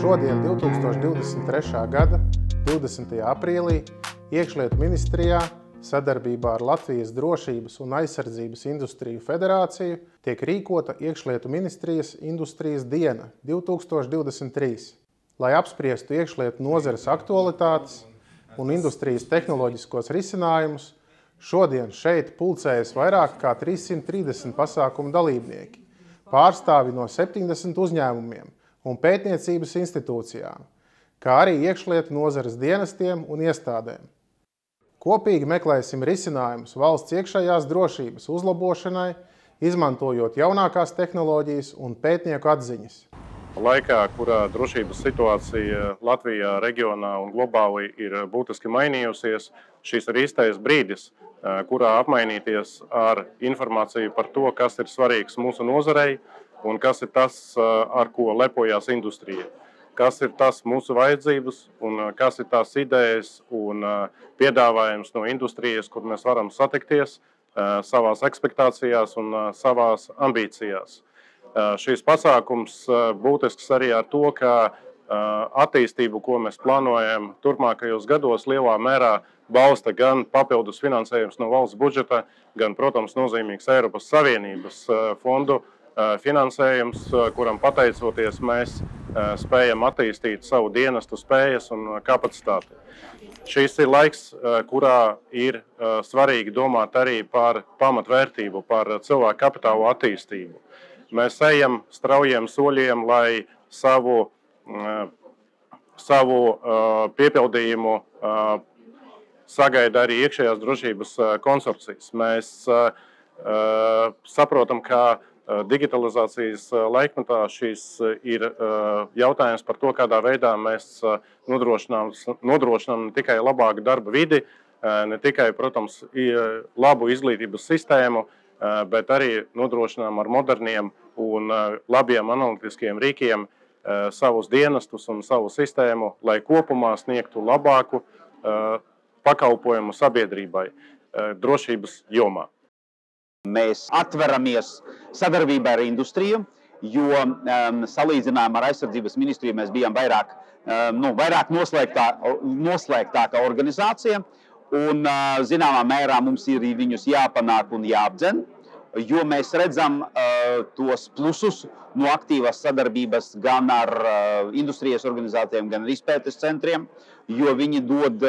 Šodien, 2023. gada 20. aprīlī, Iekšlietu ministrijā sadarbībā ar Latvijas Drošības un aizsardzības industriju federāciju tiek rīkota Iekšlietu ministrijas industrijas diena 2023, lai apspriestu iekšlietu nozares aktualitātes un industrijas tehnoloģiskos risinājumus. Šodien šeit pulcējas vairāk kā 330 pasākumu dalībnieki, pārstāvi no 70 uzņēmumiem un pētniecības institūcijām, kā arī iekšlietu nozares dienestiem un iestādēm. Kopīgi meklēsim risinājumus valsts iekšējās drošības uzlabošanai, izmantojot jaunākās tehnoloģijas un pētnieku atziņas. Laikā, kurā drošības situācija Latvijā, reģionā un globāli ir būtiski mainījusies, šis ir īstais brīdis, kurā apmainīties ar informāciju par to, kas ir svarīgs mūsu nozarei un kas ir tas, ar ko lepojās industrija. Kas ir tas mūsu vajadzības un kas ir tās idejas un piedāvājums no industrijas, kur mēs varam satikties savās ekspektācijās un savās ambīcijās. Šīs pasākums būtisks arī ar to, ka attīstību, ko mēs plānojam turpmākajos gados, lielā mērā balsta gan papildus finansējums no valsts budžeta, gan, protams, nozīmīgs Eiropas Savienības fondu finansējums, kuram pateicoties mēs spējam attīstīt savu dienestu spējas un kapacitāti. Šis ir laiks, kurā ir svarīgi domāt arī par pamatvērtību, par cilvēku kapitālu attīstību. Mēs ejam straujiem soļiem, lai savu piepildījumu sagaida arī iekšējās drošības konsorcijas. Mēs saprotam, ka digitalizācijas laikmetā šis ir jautājums par to, kādā veidā mēs nodrošinām ne tikai labāku darba vidi, ne tikai, protams, labu izglītības sistēmu, bet arī nodrošinām ar moderniem un labiem analītiskiem rīkiem savus dienestus un savu sistēmu, lai kopumā sniegtu labāku pakalpojumu sabiedrībai drošības jomā. Mēs atveramies sadarbībā ar industriju, jo salīdzinājumā ar aizsardzības ministriju mēs bijām vairāk noslēgtāka organizācija. Un, zināmā mērā, mums ir viņus jāpanāk un jāapdzen, jo mēs redzam tos plusus no aktīvās sadarbības gan ar industrijas organizācijām, gan ar izpētes centriem, jo viņi dod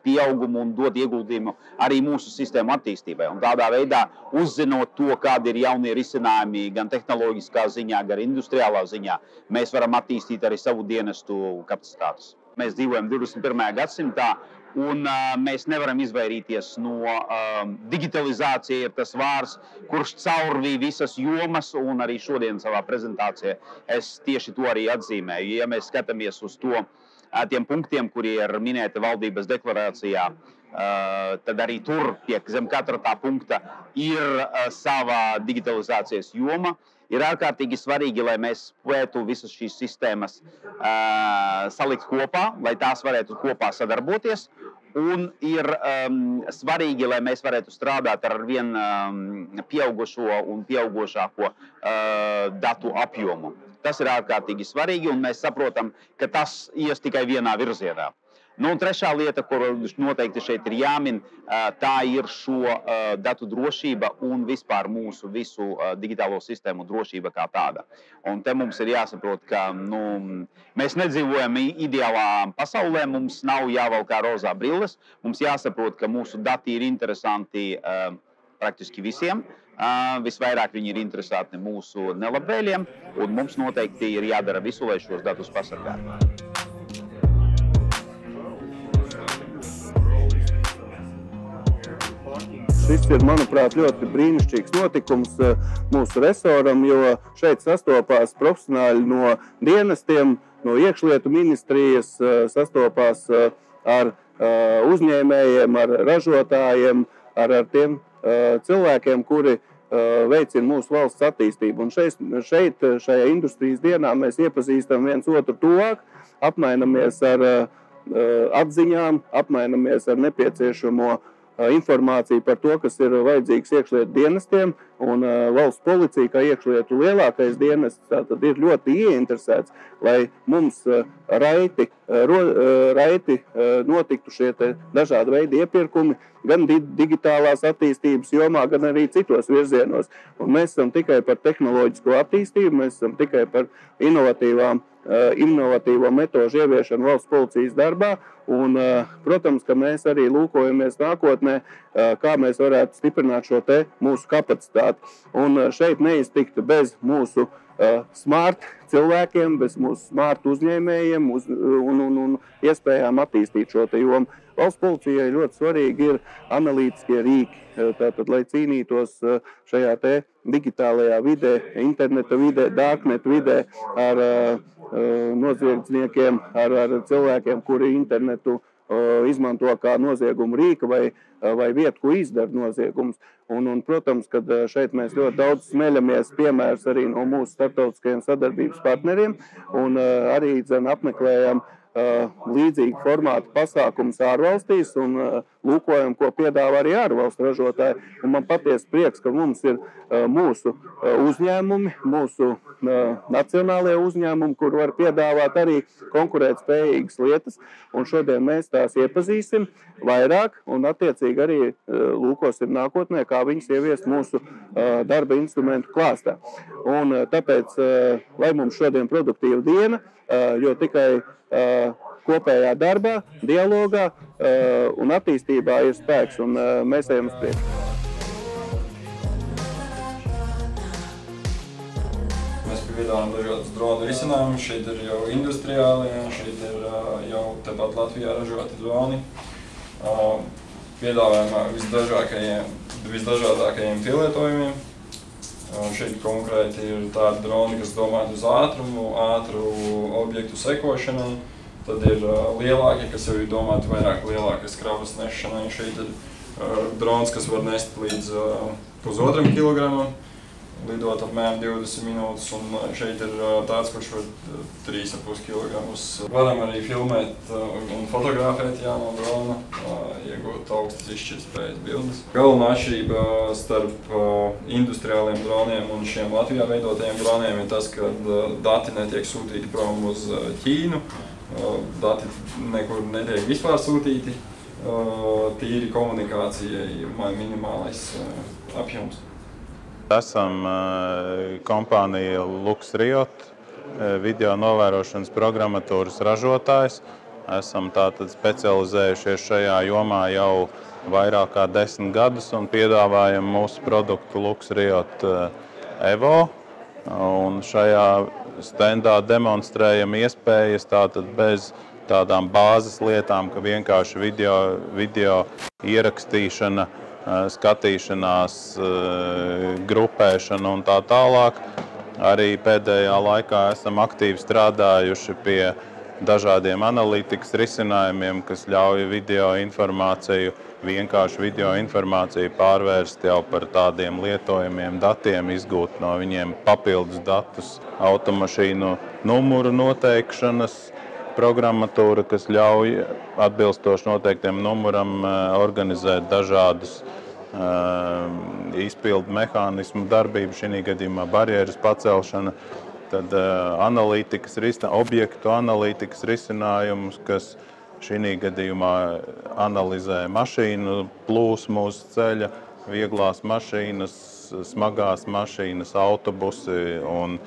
pieaugumu un dod ieguldījumu arī mūsu sistēmu attīstībai. Un tādā veidā, uzzinot to, kādi ir jaunie risinājumi gan tehnoloģiskā ziņā, gan industriālā ziņā, mēs varam attīstīt arī savu dienestu kapacitātes. Mēs dzīvojam 21. gadsimtā, un mēs nevaram izvairīties no digitalizācija, ir tas vārds, kurš caurvīja visas jomas, un arī šodien savā prezentācijā es tieši to arī atzīmēju. Ja mēs skatāmies uz tiem punktiem, kuri ir minēti valdības deklarācijā, tad arī tur zem katra tā punkta ir sava digitalizācijas joma. Ir ārkārtīgi svarīgi, lai mēs spētu visas šīs sistēmas salikt kopā, lai tās varētu kopā sadarboties. Un ir svarīgi, lai mēs varētu strādāt ar vien pieaugušo un pieaugušāko datu apjomu. Tas ir ārkārtīgi svarīgi, un mēs saprotam, ka tas ies tikai vienā virzienā. Un trešā lieta, kur noteikti šeit ir jāmin, tā ir šo datu drošība un vispār mūsu visu digitālo sistēmu drošība kā tāda. Un te mums ir jāsaprot, ka mēs nedzīvojam ideālā pasaulē, mums nav jāvalkā rozā brilles, mums jāsaprot, ka mūsu dati ir interesanti praktiski visiem. Visvairāk viņi ir interesanti mūsu nelabvēliem, un mums noteikti ir jādara visu, lai šos datus pasargātu. Šis ir, manuprāt, ļoti brīnišķīgs notikums mūsu resoram, jo šeit sastopās profesionāļi no dienestiem, no iekšlietu ministrijas, sastopās ar uzņēmējiem, ar ražotājiem, ar tiem cilvēkiem, kuri veicina mūsu valsts attīstību. Un šeit, šajā industrijas dienā, mēs iepazīstam viens otru tuvāk, apmainamies ar atziņām, apmainamies ar nepieciešamo informāciju par to, kas ir vajadzīgs iekšlietu dienestiem, un valsts policija, kā iekšlietu lielākais dienests, tātad ir ļoti ieinteresēts, lai mums raiti notiktu šie dažādi veidi iepirkumi, gan digitālās attīstības jomā, gan arī citos virzienos. Un mēs esam tikai par tehnoloģisko attīstību, mēs esam tikai par inovatīvo metožu ieviešanu valsts policijas darbā. Un, protams, ka mēs arī lūkojamies nākotnē, kā mēs varētu stiprināt šo te mūsu kapacitāti. Un šeit neiztiktu bez mūsu smart cilvēkiem, bez mūsu smart uzņēmējiem un iespējām attīstīt šo te jomu. Valsts policijai ļoti svarīgi ir analītiskie rīki, tātad, lai cīnītos šajā te digitālajā vidē, interneta vidē, darknet vidē ar noziedzniekiem, ar cilvēkiem, kuri internetu izmanto kā noziegumu rīku vai vietu, ko izdara noziegums. Un, protams, kad šeit mēs ļoti daudz smeļamies piemērs arī no mūsu starptautiskajiem sadarbības partneriem un arī apmeklējam līdzīgi formātu pasākums ārvalstīs un lūkojam, ko piedāvā arī ārvalstu ražotāji. Un man patiesi prieks, ka mums ir mūsu uzņēmumi, mūsu nacionālie uzņēmumi, kur var piedāvāt arī konkurētspējīgas lietas. Un šodien mēs tās iepazīsim vairāk un attiecīgi arī lūkosim nākotnē, kā viņas ieviest mūsu darba instrumentu klāstā. Un tāpēc, lai mums šodien produktīva diena, jo tikai kopējā darbā, dialogā un attīstībā ir spēks, un mēs ejam uz priekšu. Mēs piedāvājam dažādas dronu risinājumus, šeit ir jau industriālie, šeit ir jau tepat Latvijā ražoti droni. Piedāvājam visdažādākajiem pielietojumiem. Šeit konkrēti ir tādi droni, kas domāti uz ātru objektu sekošanai. Tad ir lielākie, kas jau ir domāti vairāk lielākas kravas nešanai. Šeit ir drons, kas var nest līdz 1,5 kilogramam, lidot apmēram 20 minūtes, un šeit ir tāds, kurš var 3,5 kilogramus. Varam arī filmēt un fotografēt no drona, iegūt augstas izšķirtspējas bildes. Galvenā atšķirība starp industriāliem droniem un šiem Latvijā veidotajiem droniem ir tas, ka dati netiek sūtīti prom uz Ķīnu, dati nekur netiek vispār sūtīti, tīri komunikācijai minimālais apjoms. Esam kompānija LuxRiot, video novērošanas programmatūras ražotājs. Esam tātad specializējušies šajā jomā jau vairāk kā 10 gadus un piedāvājam mūsu produktu LuxRiot Evo. Un šajā standā demonstrējam iespējas tātad bez tādām bāzes lietām, ka vienkārši video ierakstīšana, skatīšanās, grupēšana un tā tālāk. Arī pēdējā laikā esam aktīvi strādājuši pie dažādiem analītikas risinājumiem, kas ļauj vienkārši video informāciju pārvērst jau par tādiem lietojamiem datiem, izgūt no viņiem papildus datus, automašīnu numuru noteikšanas, programmatūra, kas ļauj atbilstoši noteiktiem numuram organizēt dažādus izpildu mehānismu darbību, šī gadījumā barjeras pacelšana, tad objektu analītikas risinājumus, kas šī gadījumā analizē mašīnu plūsmu uz ceļa, vieglās mašīnas, smagās mašīnas, autobusi un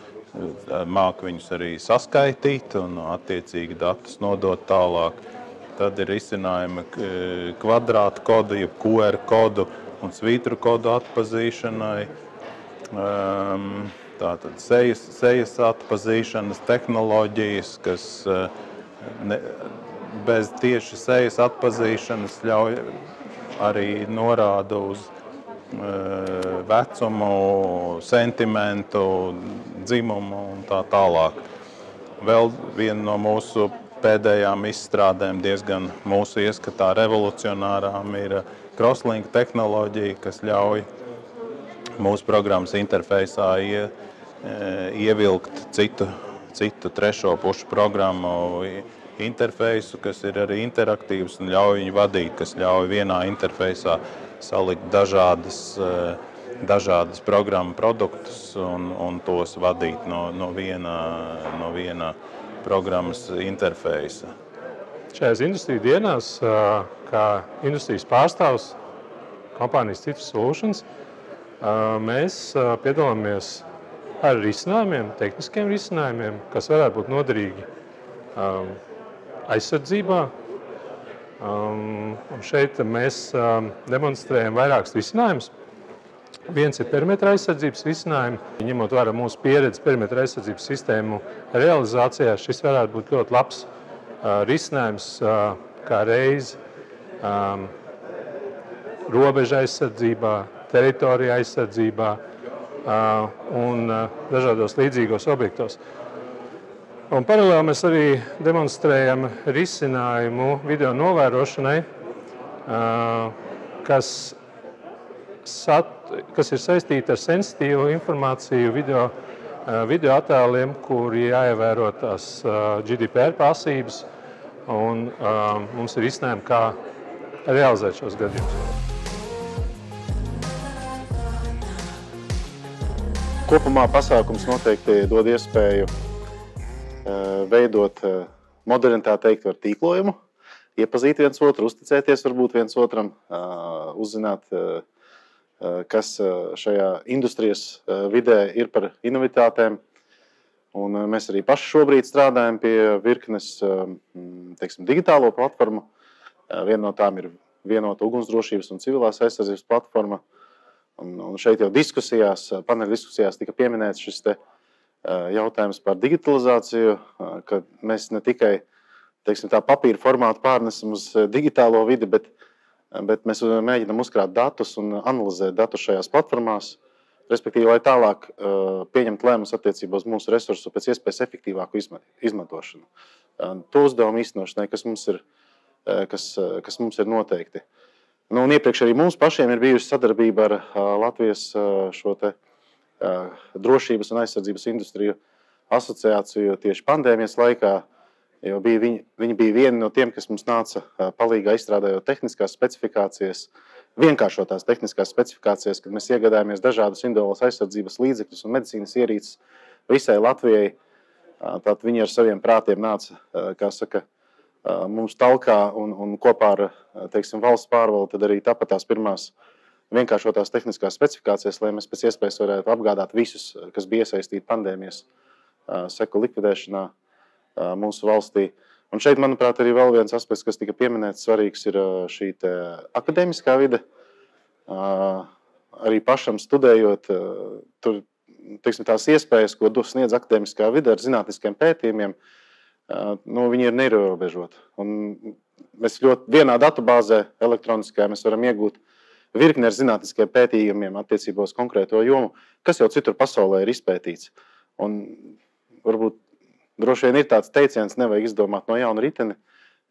māk viņus arī saskaitīt un attiecīgi datus nodot tālāk. Tad ir izcinājumi kvadrātu kodu, jeb QR kodu un svītru kodu atpazīšanai. Tātad sejas atpazīšanas tehnoloģijas, kas bez tieši sejas atpazīšanas ļauj arī norāda uz vecumu, sentimentu, dzimumu un tā tālāk. Vēl viena no mūsu pēdējām izstrādēm, diezgan mūsu ieskatā revolucionārām, ir crosslink tehnoloģija, kas ļauj mūsu programmas interfeisā ievilkt citu trešo pušu programmu, interfeisu, kas ir arī interaktīvs un ļauj viņu vadīt, kas ļauj vienā interfeisā salikt dažādas programmu produktus un tos vadīt no viena programmas interfeisa. Šajās industriju dienās, kā industrijas pārstāvs kompānijas Citrus Solutions, mēs piedalāmies ar risinājumiem, tehniskiem risinājumiem, kas varētu būt noderīgi aizsardzībā. Un šeit mēs demonstrējam vairākus risinājumus. Viens ir perimetra aizsardzības risinājumi. Ņemot vērā mūsu pieredzi perimetra aizsardzības sistēmu realizācijā, šis varētu būt ļoti labs risinājums kā reiz robeža aizsardzībā, teritorija aizsardzībā un dažādos līdzīgos objektos. Un paralēli mēs arī demonstrējam risinājumu video novērošanai, kas ir saistīta ar sensitīvu informāciju video attēliem, kuri jāievēro tās GDPR prasības, un mums ir risinājumi, kā realizēt šos gadījumus. Kopumā pasākums noteikti dod iespēju veidot modernitāti teikt ar tīklojumu, iepazīt viens otru, uzticēties varbūt viens otram, uzzināt, kas šajā industrijas vidē ir par inovitātēm. Un mēs arī paši šobrīd strādājam pie virknes digitālo platformu. Viena no tām ir vienota ugunsdrošības un civilās aizsardzības platforma. Un šeit jau paneļa diskusijās tika pieminēts šis jautājums par digitalizāciju, ka mēs ne tikai tā papīra formātu pārnesam uz digitālo vidi, bet mēs mēģinām uzkrāt datus un analizēt datus šajās platformās, respektīvi, lai tālāk pieņemt lēmumus attiecībā uz mūsu resursu pēc iespējas efektīvāku izmantošanu. To uzdevumu īstenošanai, kas mums ir noteikti. Nu, un iepriekš arī mums pašiem ir bijusi sadarbība ar Latvijas drošības un aizsardzības industriju asociāciju tieši pandēmijas laikā, jo viņi bija vieni no tiem, kas mums nāca palīgā izstrādājot tehniskās specifikācijas, vienkāršotās tehniskās specifikācijas, kad mēs iegādājāmies dažādus individuālās aizsardzības līdzekļus un medicīnas ierīces visai Latvijai. Tātad viņi ar saviem prātiem nāca, kā saka, mums talkā un kopā ar valsts pārvaldi tad arī tāpat tās pirmās vienkāršotās tehniskās specifikācijas, lai mēs pēc iespējas varētu apgādāt visus, kas bija iesaistīti pandēmijas seku likvidēšanā mūsu valstī. Un šeit, manuprāt, arī vēl viens aspekts, kas tika pieminēts svarīgs, ir šī akadēmiskā vide. Arī pašam studējot, tur, tās iespējas, ko sniedz akadēmiskā vide ar zinātniskiem pētījumiem, viņi ir neierobežoti. Un mēs vienā datubāzē elektroniskajā mēs varam iegūt virkni ar zinātniskiem pētījumiem attiecībā uz konkrēto jomu, kas jau citur pasaulē ir izpētīts. Un varbūt droši vien ir tāds teiciens, nevajag izdomāt no jauna riteni,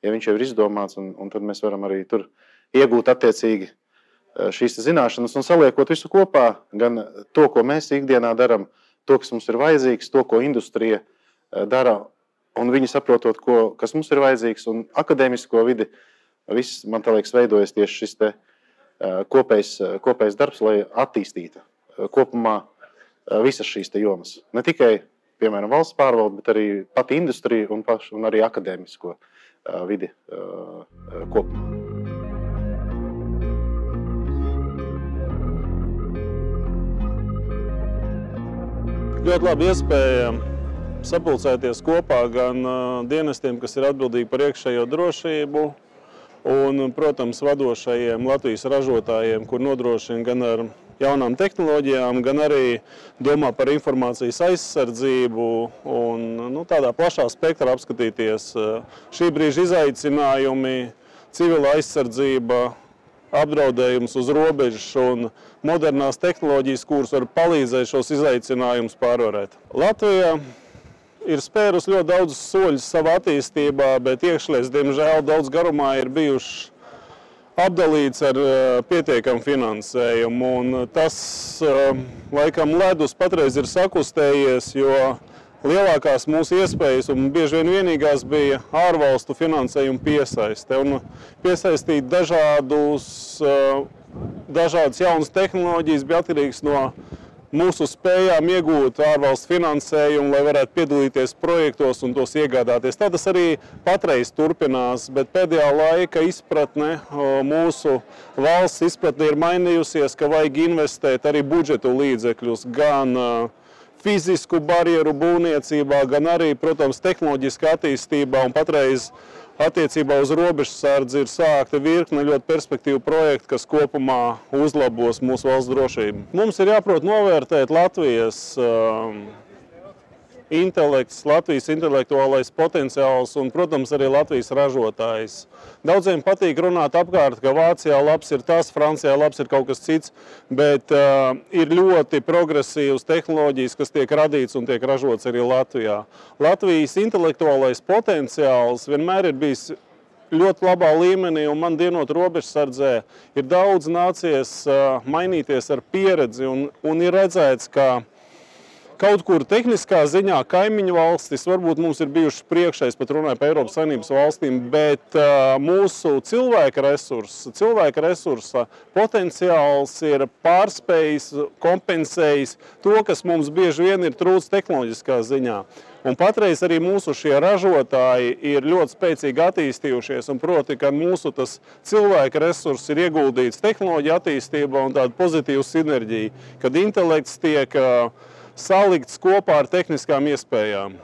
ja viņš jau ir izdomāts, un tad mēs varam arī tur iegūt attiecīgi šīs zināšanas un saliekot visu kopā, gan to, ko mēs ikdienā daram, to, kas mums ir vajadzīgs, to, ko industrija dara, un viņi saprotot, kas mums ir vajadzīgs, un akadēmisko vidi, viss, man liekas, veidojas tieši šis kopējs darbs, lai attīstītu kopumā visas šīs jomas. Ne tikai, piemēram, valsts pārvalde, bet arī pati industrija un arī akadēmisko vidi kopumā. Ļoti labi iespēja sapulcēties kopā gan dienestiem, kas ir atbildīgi par iekšējo drošību, un, protams, vadošajiem Latvijas ražotājiem, kur nodrošina gan ar jaunām tehnoloģijām, gan arī domā par informācijas aizsardzību un tādā plašā spektrā apskatīties šī brīža izaicinājumi, civila aizsardzība, apdraudējums uz robežas un modernās tehnoloģijas, kuras var palīdzēt šos izaicinājumus pārvarēt. Latvija ir spērus ļoti daudz soļus savā attīstībā, bet iekšlietas, diemžēl, daudz garumā ir bijuši apdalīts ar pietiekamu finansējumu. Un tas, laikam, ledus patreiz ir sakustējies, jo lielākās mūsu iespējas un bieži vien vienīgās bija ārvalstu finansējuma piesaiste un piesaistīt dažādas jaunas tehnoloģijas bija atkarīgs no mūsu spējām iegūt ārvalstu finansējumu, lai varētu piedalīties projektos un tos iegādāties. Tā tas arī patreiz turpinās, bet pēdējā laika izpratne, mūsu valsts izpratne ir mainījusies, ka vajag investēt arī budžetu līdzekļus gan fizisku barjeru būvniecībā, gan arī, protams, tehnoloģiskā attīstībā un patreiz attiecībā uz robežsardzi ir sākta virkne ļoti perspektīvu projektu, kas kopumā uzlabos mūsu valsts drošību. Mums ir jāprot novērtēt Latvijas intelekts, Latvijas intelektuālais potenciāls un, protams, arī Latvijas ražotājs. Daudziem patīk runāt apkārt, ka Vācijā labs ir tas, Francijā labs ir kaut kas cits, bet ir ļoti progresīvas tehnoloģijas, kas tiek radīts un tiek ražots arī Latvijā. Latvijas intelektuālais potenciāls vienmēr ir bijis ļoti labā līmenī, un man dienot robežsardzē ir daudz nācies mainīties ar pieredzi, un ir redzēts, ka kaut kur tehniskā ziņā kaimiņu valstis varbūt mums ir bijušas priekšā, es pat runāju par Eiropas Savienības valstīm, bet mūsu cilvēka resursa potenciāls ir pārspējis, kompensējis to, kas mums bieži vien ir trūcis tehnoloģiskā ziņā. Un patreiz arī mūsu šie ražotāji ir ļoti spēcīgi attīstījušies, un proti, ka mūsu tas cilvēka resurs ir ieguldīts tehnoloģija attīstībā un tāda pozitīva sinerģija, kad intelekts tiek salikts kopā ar tehniskām iespējām.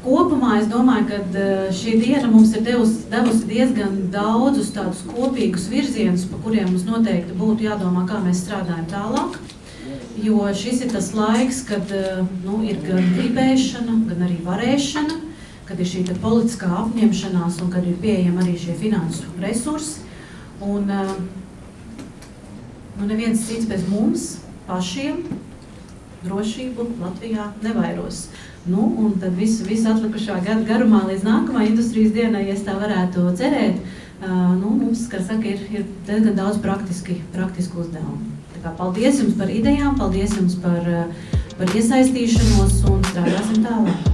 Kopumā es domāju, ka šī diena mums ir devusi diezgan daudzus tādus kopīgus virzienus, pa kuriem mums noteikti būtu jādomā, kā mēs strādājam tālāk. Jo šis ir tas laiks, kad ir gan gribēšana, gan arī varēšana, kad ir šī politiskā apņemšanās un kad ir pieejami arī šie finansu resursi. Un neviens cits bez mums pašiem drošību Latvijā nevairos. Un tad visu atlikušā gada garumā līdz nākamā industrijas dienai, ja tā varētu cerēt, mums, kā saka, ir diezgan daudz praktisku uzdevumu. Tā kā paldies jums par idejām, paldies jums par iesaistīšanos un strādāsim tālāk.